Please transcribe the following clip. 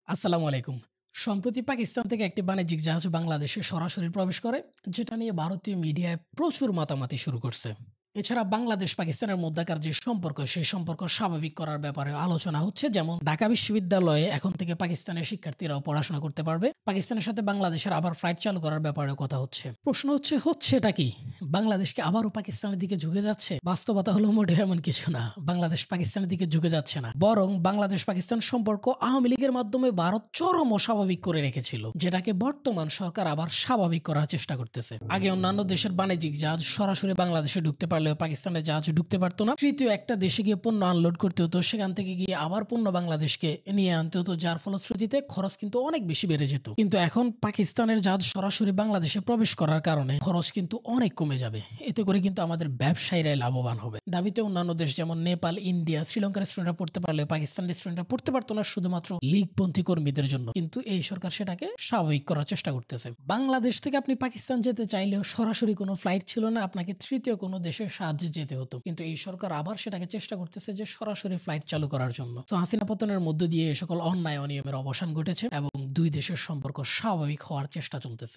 আসসালামু আলাইকুম। সম্প্রতি পাকিস্তান থেকে একটি বাণিজ্যিক জাহাজ বাংলাদেশে সরাসরি প্রবেশ করে, যেটা নিয়ে ভারতীয় মিডিয়ায় প্রচুর মাতামাতি শুরু করছে। এছাড়া বাংলাদেশ পাকিস্তানের মধ্যকার যে সম্পর্ক, সেই সম্পর্ক স্বাভাবিক করার ব্যাপারে আলোচনা হচ্ছে। যেমন ঢাকা বিশ্ববিদ্যালয়ে এখন থেকে পাকিস্তানের শিক্ষার্থীরাও পড়াশোনা করতে পারবে। পাকিস্তানের সাথে বাংলাদেশের আবার ফ্লাইট চালু করার ব্যাপারেও কথা হচ্ছে। প্রশ্ন হচ্ছেটা কি? বাংলাদেশ কি আবারও পাকিস্তানের দিকে ঝুঁকে যাচ্ছে? বাস্তবতা হলো মোটেও এমন কিছু না। বাংলাদেশ পাকিস্তানের দিকে ঝুঁকে যাচ্ছে না। বরং বাংলাদেশ-পাকিস্তান সম্পর্ক আওয়ামী লীগের মাধ্যমে ভারত চরম অস্বাভাবিক করে রেখেছিল, যেটাকে বর্তমান সরকার আবার স্বাভাবিক করার চেষ্টা করতেছে। আগে অন্যান্য দেশের বাণিজ্যিক জাহাজ সরাসরি বাংলাদেশে ঢুকতে পারলেও পাকিস্তানের জাহাজ ঢুকতে পারতো না। তৃতীয় একটা দেশে গিয়ে পণ্য আনলোড করতে হতো, সেখান থেকে গিয়ে আবার পণ্য বাংলাদেশকে নিয়ে আনতে হতো, যার ফলশ্রুতিতে খরচ কিন্তু অনেক বেশি বেড়ে যেত। কিন্তু এখন পাকিস্তানের জাহাজ সরাসরি বাংলাদেশে প্রবেশ করার কারণে খরচ কিন্তু অনেক কমে যাবে। এতে করে কিন্তু আমাদের ব্যবসায়ীরাই লাভবান হবে। দাবিতে অন্যান্য দেশ যেমন নেপাল, ইন্ডিয়া, শ্রীলঙ্কার রেস্টুরেন্টরা পড়তে পারলেও পাকিস্তান রেস্টুরেন্টরা পড়তে পারতো না, শুধুমাত্র লীগপন্থী কর্মীদের জন্য। কিন্তু এই সরকার সেটাকে স্বাভাবিক করার চেষ্টা করতেছে। বাংলাদেশ থেকে আপনি পাকিস্তান যেতে চাইলেও সরাসরি কোনো ফ্লাইট ছিল না, আপনাকে তৃতীয় কোনো দেশের সাহায্যে যেতে হতো। কিন্তু এই সরকার আবার সেটাকে চেষ্টা করতেছে যে সরাসরি ফ্লাইট চালু করার জন্য। তো হাসিনা পতনের মধ্য দিয়ে এই সকল অন্যায় অনিয়মের অবসান ঘটেছে এবং দুই দেশের সম্পর্ক স্বাভাবিক হওয়ার চেষ্টা চলতেছে।